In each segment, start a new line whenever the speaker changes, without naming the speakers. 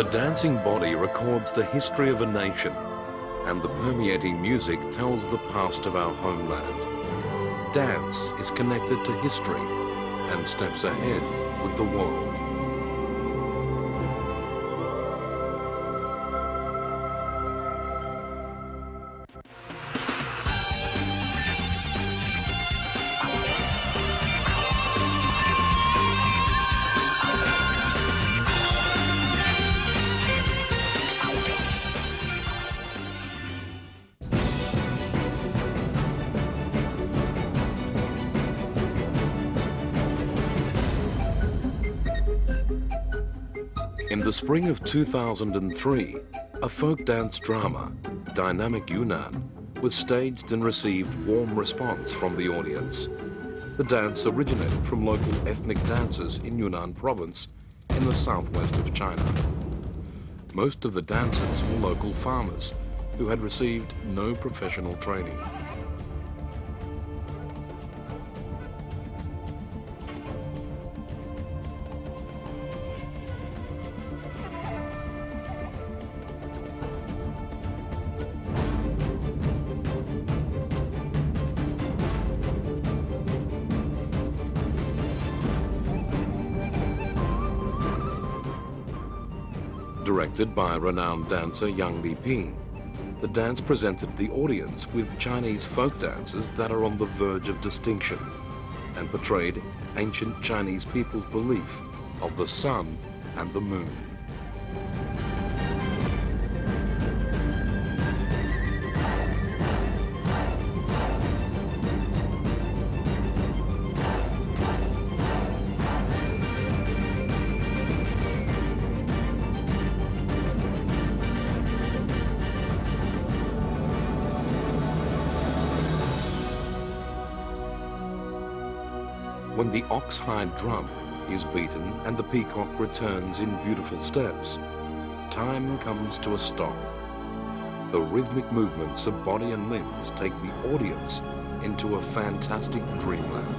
The dancing body records the history of a nation, and the permeating music tells the past of our homeland. Dance is connected to history and steps ahead with the world. In the spring of 2003, a folk dance drama, Dynamic Yunnan, was staged and received warm response from the audience. The dance originated from local ethnic dancers in Yunnan province in the southwest of China. Most of the dancers were local farmers who had received no professional training. Directed by renowned dancer Yang Liping, the dance presented the audience with Chinese folk dances that are on the verge of distinction and portrayed ancient Chinese people's belief of the sun and the moon. When the ox-hide drum is beaten and the peacock returns in beautiful steps, time comes to a stop. The rhythmic movements of body and limbs take the audience into a fantastic dreamland.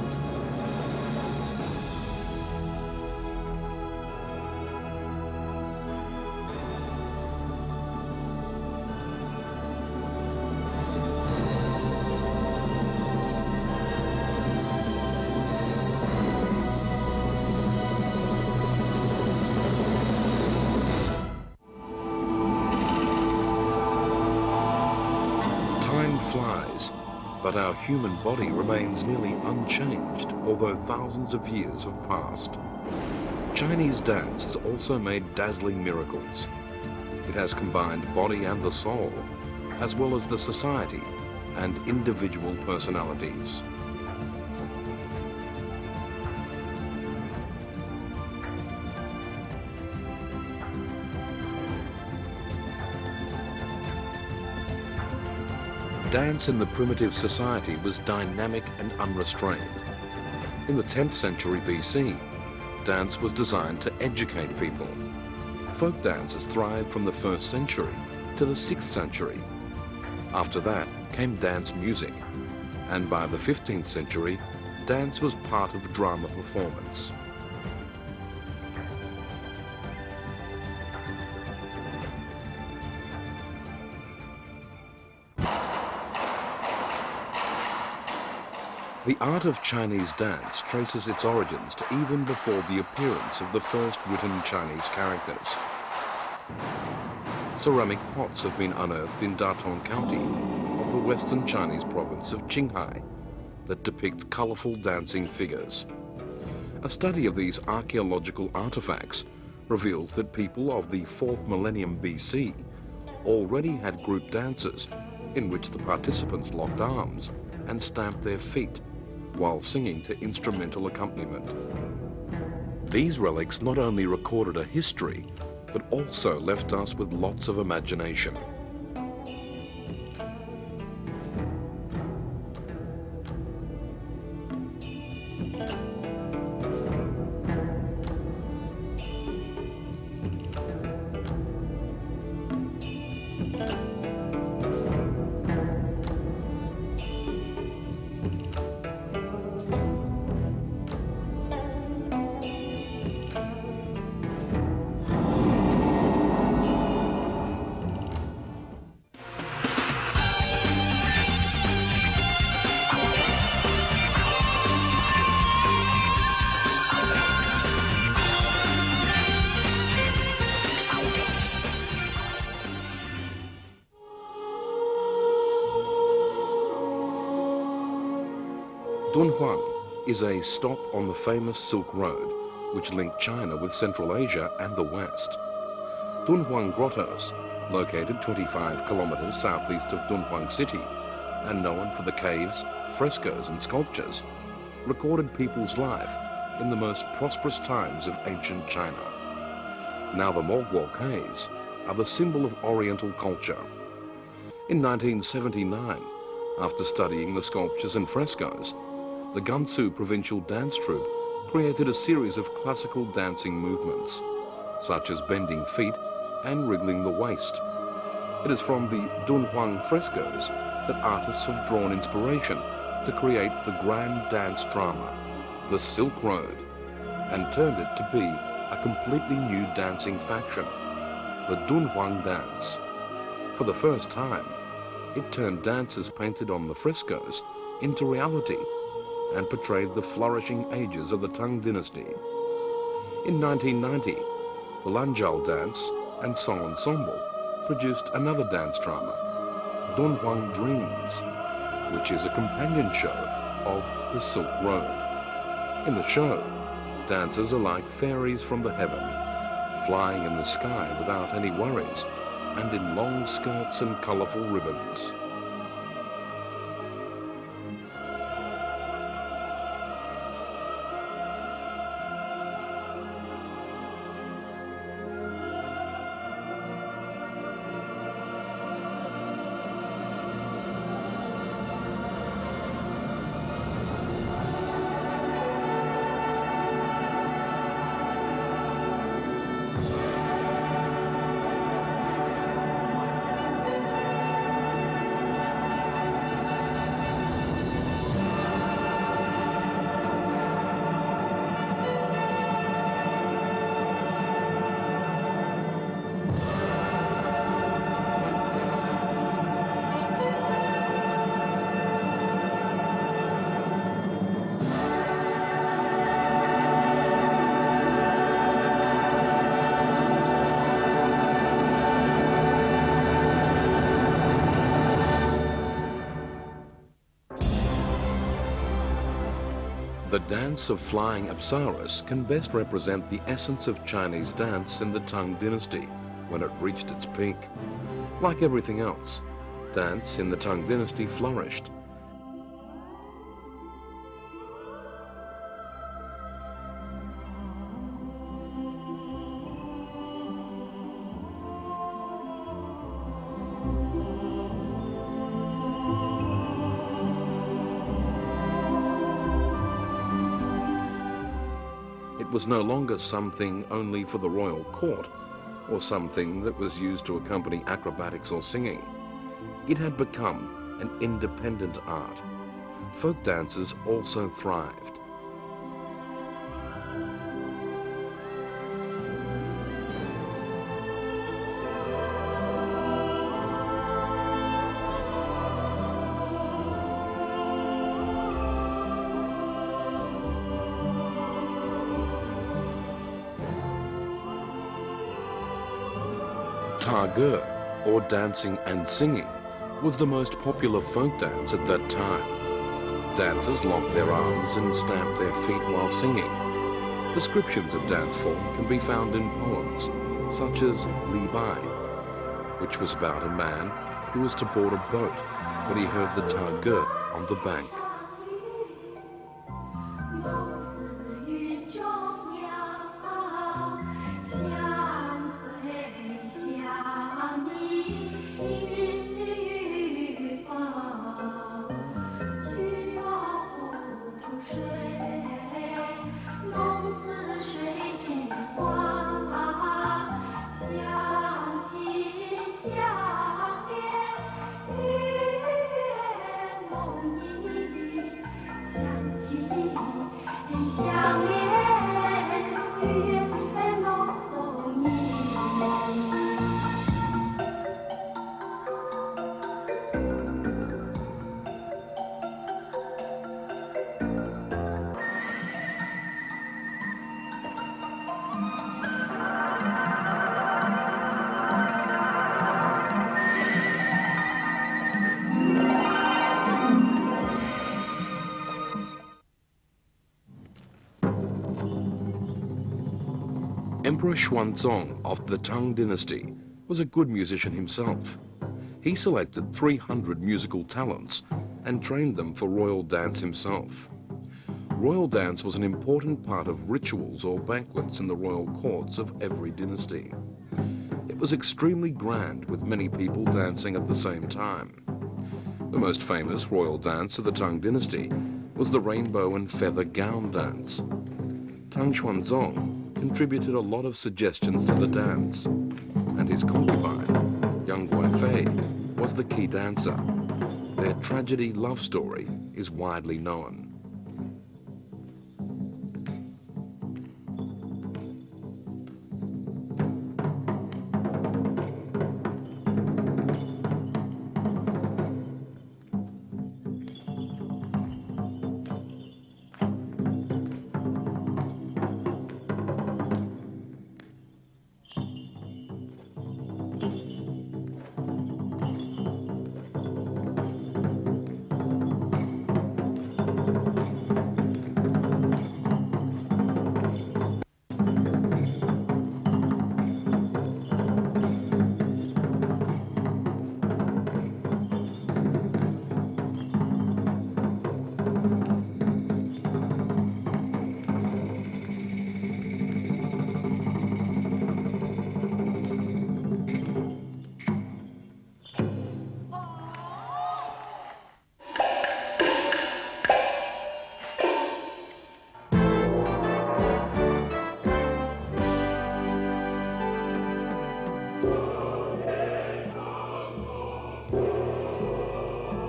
Time flies, but our human body remains nearly unchanged, although thousands of years have passed. Chinese dance has also made dazzling miracles. It has combined body and the soul, as well as the society and individual personalities. Dance in the primitive society was dynamic and unrestrained. In the 10th century BC, dance was designed to educate people. Folk dances thrived from the 1st century to the 6th century. After that came dance music, and by the 15th century, dance was part of drama performance. The art of Chinese dance traces its origins to even before the appearance of the first written Chinese characters. Ceramic pots have been unearthed in Datong County of the western Chinese province of Qinghai that depict colorful dancing figures. A study of these archaeological artifacts reveals that people of the 4th millennium BC already had group dances in which the participants locked arms and stamped their feet while singing to instrumental accompaniment. These relics not only recorded a history, but also left us with lots of imagination. Dunhuang is a stop on the famous Silk Road, which linked China with Central Asia and the West. Dunhuang Grottos, located 25 kilometers southeast of Dunhuang City, and known for the caves, frescoes and sculptures, recorded people's life in the most prosperous times of ancient China. Now the Moghuo Caves are the symbol of Oriental culture. In 1979, after studying the sculptures and frescoes, the Gansu Provincial Dance Troupe created a series of classical dancing movements, such as bending feet and wriggling the waist. It is from the Dunhuang frescoes that artists have drawn inspiration to create the grand dance drama, the Silk Road, and turned it to be a completely new dancing faction, the Dunhuang dance. For the first time, it turned dances painted on the frescoes into reality and portrayed the flourishing ages of the Tang Dynasty. In 1990, the Lanzhou Dance and Song Ensemble produced another dance drama, Dunhuang Dreams, which is a companion show of the Silk Road. In the show, dancers are like fairies from the heaven, flying in the sky without any worries, and in long skirts and colourful ribbons. The dance of flying Apsaras can best represent the essence of Chinese dance in the Tang Dynasty when it reached its peak. Like everything else, dance in the Tang Dynasty flourished. It was no longer something only for the royal court, or something that was used to accompany acrobatics or singing. It had become an independent art. Folk dances also thrived. Ta Ge, or dancing and singing, was the most popular folk dance at that time. Dancers locked their arms and stamped their feet while singing. Descriptions of dance form can be found in poems, such as Li Bai, which was about a man who was to board a boat when he heard the Ta Ge on the bank. Emperor Xuanzong of the Tang Dynasty was a good musician himself. He selected 300 musical talents and trained them for royal dance himself. Royal dance was an important part of rituals or banquets in the royal courts of every dynasty. It was extremely grand, with many people dancing at the same time. The most famous royal dance of the Tang Dynasty was the rainbow and feather gown dance. Tang Xuanzong contributed a lot of suggestions to the dance, and his concubine, Yang Guifei, was the key dancer. Their tragedy love story is widely known.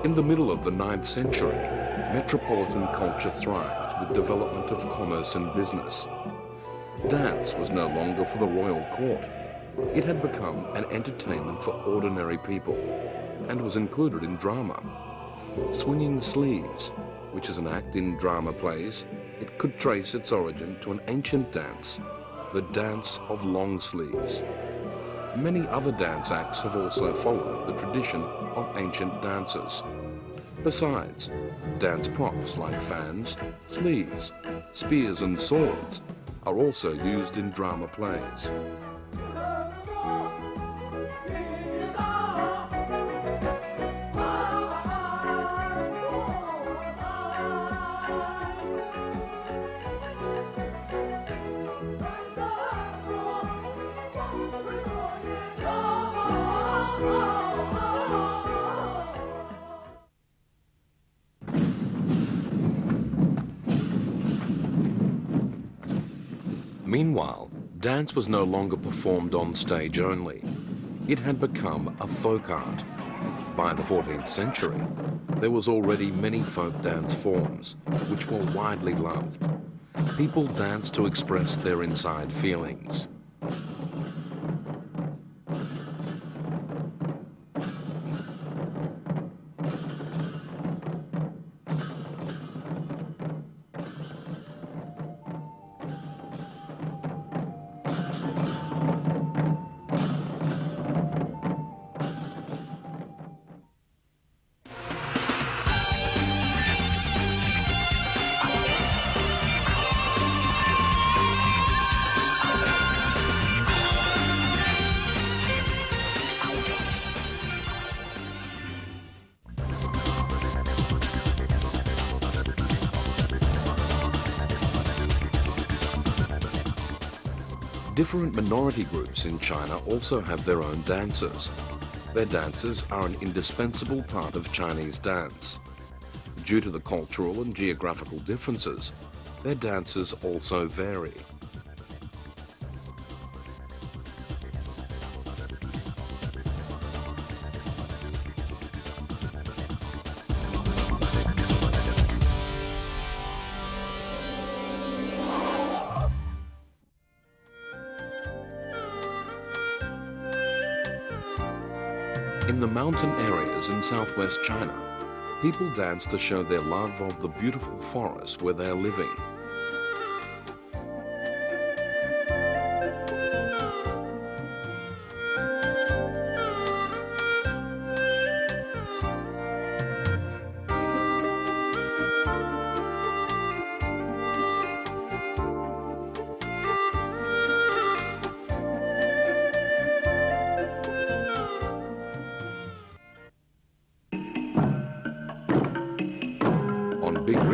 In the middle of the 9th century, metropolitan culture thrived with development of commerce and business. Dance was no longer for the royal court. It had become an entertainment for ordinary people and was included in drama. Swinging sleeves, which is an act in drama plays, it could trace its origin to an ancient dance, the dance of long sleeves. Many other dance acts have also followed the tradition of ancient dances. Besides, dance props like fans, sleeves, spears and swords are also used in drama plays. Meanwhile, dance was no longer performed on stage only. It had become a folk art. By the 14th century, there was already many folk dance forms, which were widely loved. People danced to express their inside feelings. Different minority groups in China also have their own dances. Their dances are an indispensable part of Chinese dance. Due to the cultural and geographical differences, their dances also vary. In the mountain areas in southwest China, people dance to show their love of the beautiful forest where they are living.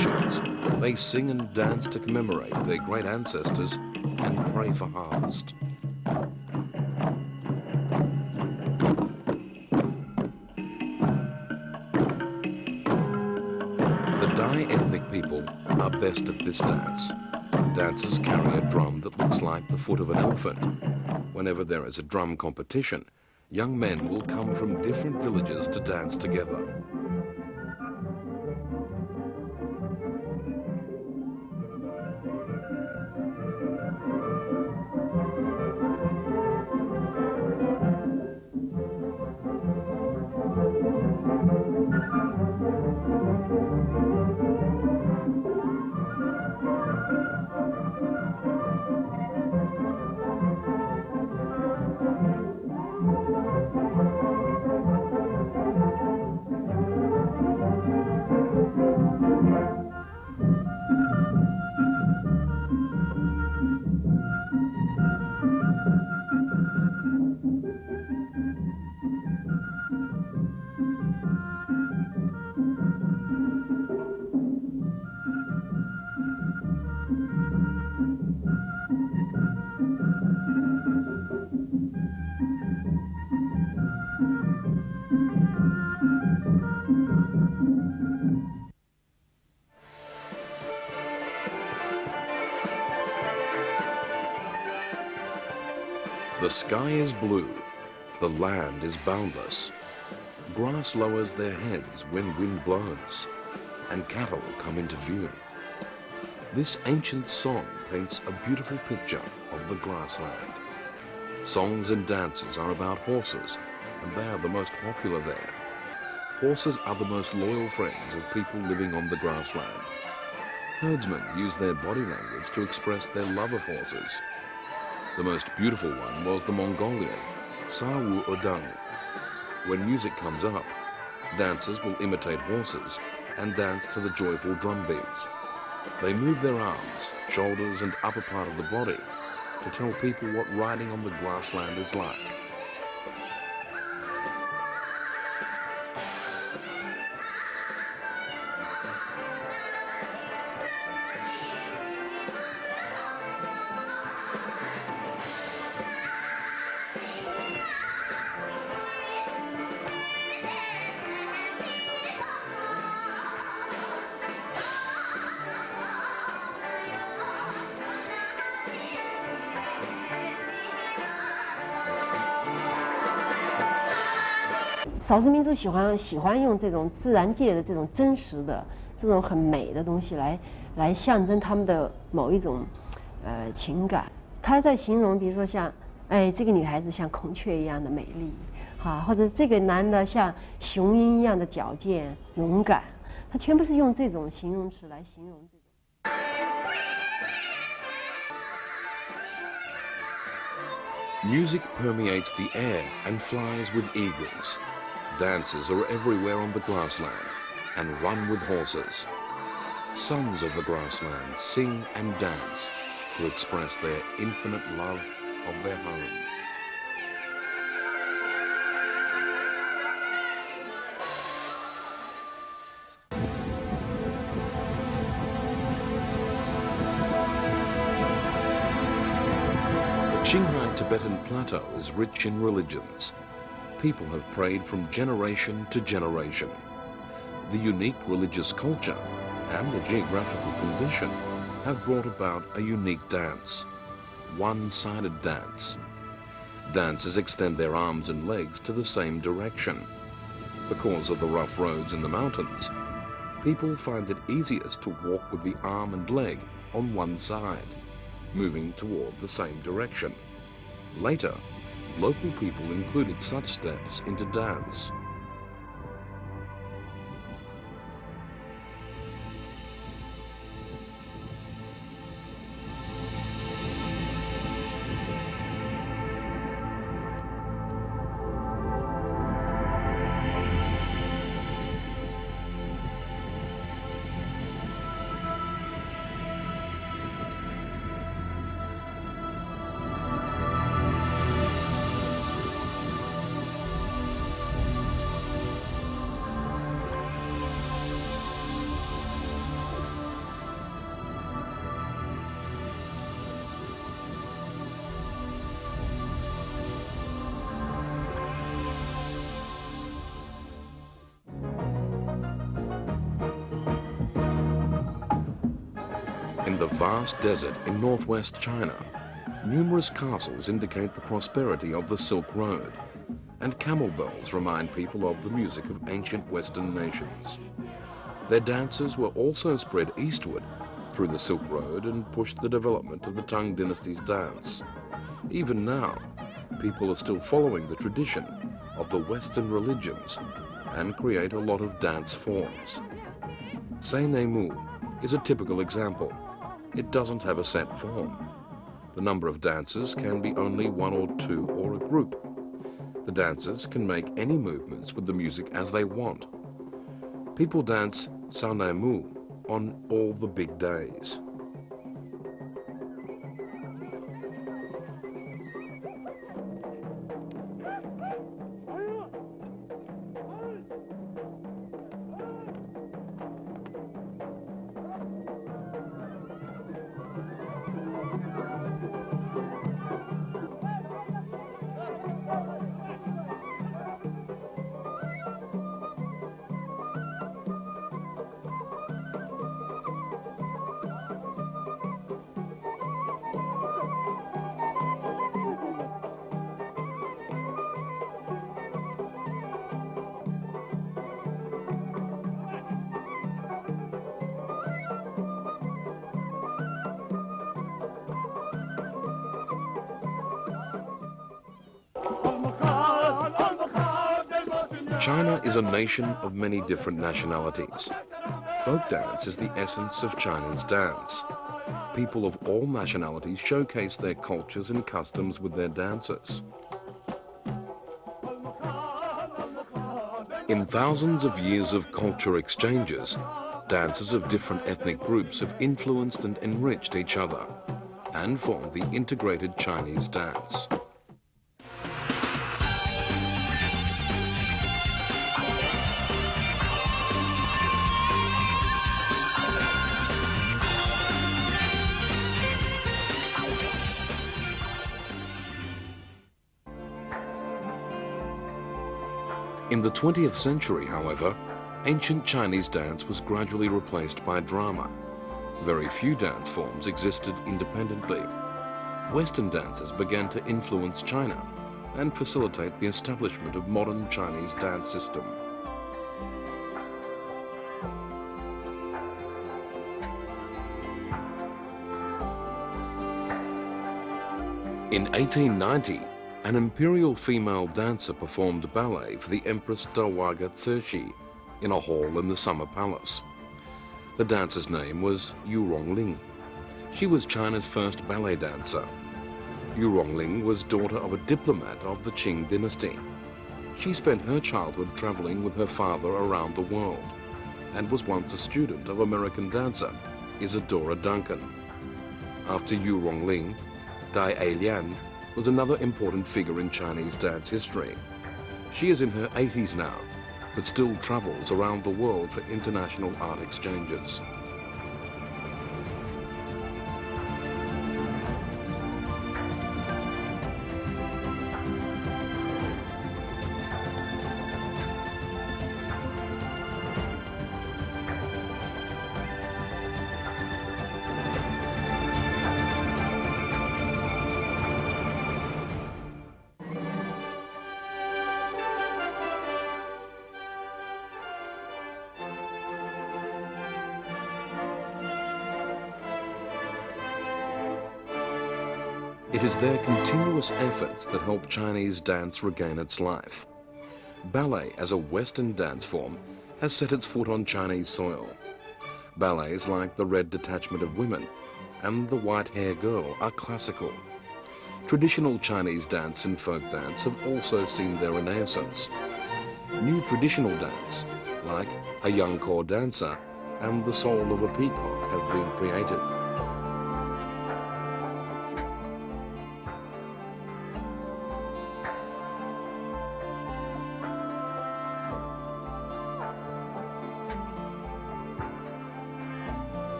rituals. They sing and dance to commemorate their great ancestors and pray for harvest. The Dai ethnic people are best at this dance. Dancers carry a drum that looks like the foot of an elephant. Whenever there is a drum competition, young men will come from different villages to dance together. The sky is blue, the land is boundless. Grass lowers their heads when wind blows, and cattle come into view. This ancient song paints a beautiful picture of the grassland. Songs and dances are about horses, and they are the most popular there. Horses are the most loyal friends of people living on the grassland. Herdsmen use their body language to express their love of horses. The most beautiful one was the Mongolian, Sawu Odang. When music comes up, dancers will imitate horses and dance to the joyful drum beats. They move their arms, shoulders and upper part of the body to tell people what riding on the grassland is like.
少数民族喜欢用这种自然界的这种真实的、这种很美的东西来象征他们的某一种情感。他在形容，比如说像这个女孩子像孔雀一样的美丽，或者这个男的像雄鹰一样的矫健、勇敢，他全部是用这种形容词来形容这种。
Music permeates the air and flies with eagles. Dancers are everywhere on the grassland and run with horses. Sons of the grassland sing and dance to express their infinite love of their home. The Qinghai Tibetan Plateau is rich in religions. People have prayed from generation to generation. The unique religious culture and the geographical condition have brought about a unique dance, one-sided dance. Dancers extend their arms and legs to the same direction. Because of the rough roads in the mountains, people find it easiest to walk with the arm and leg on one side, moving toward the same direction. Later, local people included such steps into dance. the vast desert in northwest China, numerous castles indicate the prosperity of the Silk Road, and camel bells remind people of the music of ancient Western nations. Their dances were also spread eastward through the Silk Road and pushed the development of the Tang Dynasty's dance. Even now, people are still following the tradition of the Western religions and create a lot of dance forms. Sei Nei Mu is a typical example. It doesn't have a set form. The number of dancers can be only one or two or a group. The dancers can make any movements with the music as they want. People dance Sei Nei Mu on all the big days. China is a nation of many different nationalities. Folk dance is the essence of Chinese dance. People of all nationalities showcase their cultures and customs with their dances. In thousands of years of culture exchanges, dancers of different ethnic groups have influenced and enriched each other and formed the integrated Chinese dance. In the 20th century, however, ancient Chinese dance was gradually replaced by drama. Very few dance forms existed independently. Western dances began to influence China and facilitate the establishment of modern Chinese dance system. In 1890, an imperial female dancer performed ballet for the Empress Dowager Cixi in a hall in the Summer Palace. The dancer's name was Yu Rongling. She was China's first ballet dancer. Yu Rongling was daughter of a diplomat of the Qing dynasty. She spent her childhood traveling with her father around the world and was once a student of American dancer Isadora Duncan. After Yu Rongling, Dai Lian was another important figure in Chinese dance history. She is in her 80s now, but still travels around the world for international art exchanges. It is their continuous efforts that help Chinese dance regain its life. Ballet, as a Western dance form, has set its foot on Chinese soil. Ballets like The Red Detachment of Women and The White Hair Girl are classical. Traditional Chinese dance and folk dance have also seen their renaissance. New traditional dance, like A Young Core Dancer and The Soul of a Peacock, have been created.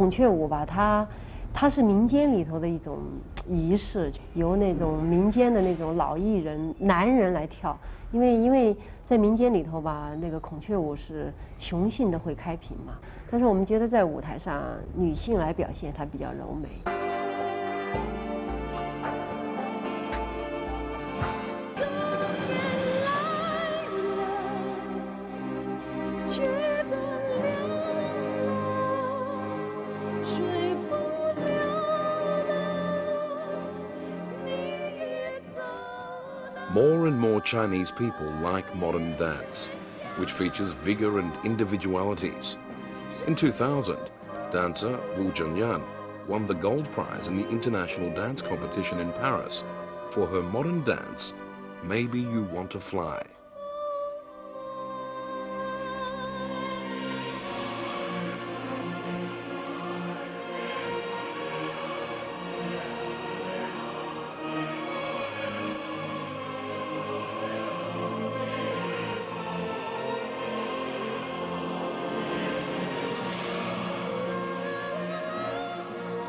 孔雀舞把它它是民间里头的一种仪式，由那种民间的那种老艺人男人来跳，因为在民间里头吧，那个孔雀舞是雄性的会开屏嘛，但是我们觉得在舞台上女性来表现它比较柔美。
More and more Chinese people like modern dance, which features vigor and individualities. In 2000, dancer Wu Zhenyan won the gold prize in the International Dance Competition in Paris for her modern dance, Maybe You Want to Fly.
"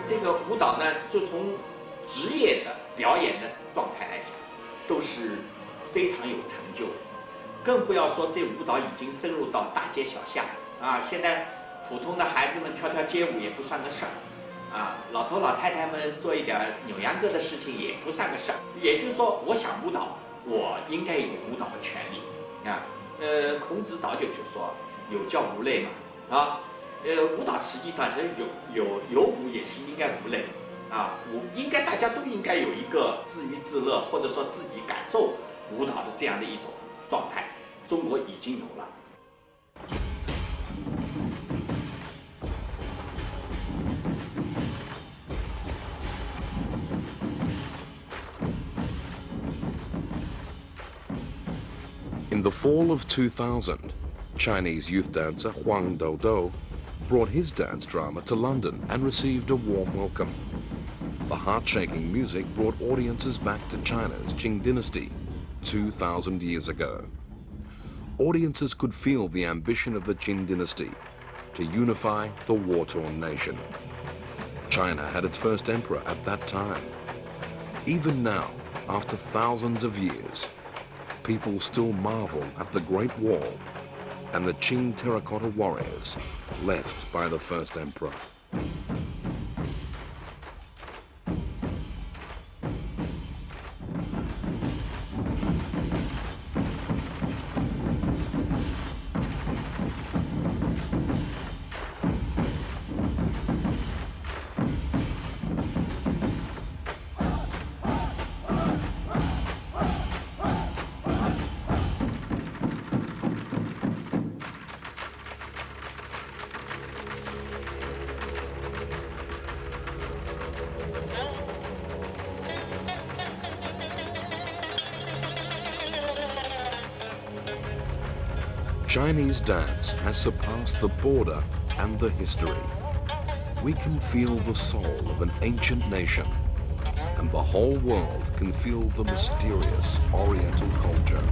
这个舞蹈呢，就从职业的表演的状态来讲，都是非常有成就的。更不要说这舞蹈已经深入到大街小巷啊！现在普通的孩子们跳跳街舞也不算个事儿啊，老头老太太们做一点扭秧歌的事情也不算个事儿。也就是说，我想舞蹈，我应该有舞蹈的权利啊。孔子早就说有教无类嘛啊。舞蹈实际上是有舞也是应该无类啊，应该大家都应该有一个自娱自乐，或者说自己感受舞蹈的这样的一种状态，中国已经有了。
In the fall of 2000, Chinese youth dancer Huang Doudou brought his dance drama to London and received a warm welcome. The heart-shaking music brought audiences back to China's Qing dynasty 2,000 years ago. Audiences could feel the ambition of the Qing dynasty to unify the war-torn nation. China had its first emperor at that time. Even now, after thousands of years, people still marvel at the Great Wall and the Qing terracotta warriors left by the first emperor. Chinese dance has surpassed the border and the history. We can feel the soul of an ancient nation, and the whole world can feel the mysterious Oriental culture.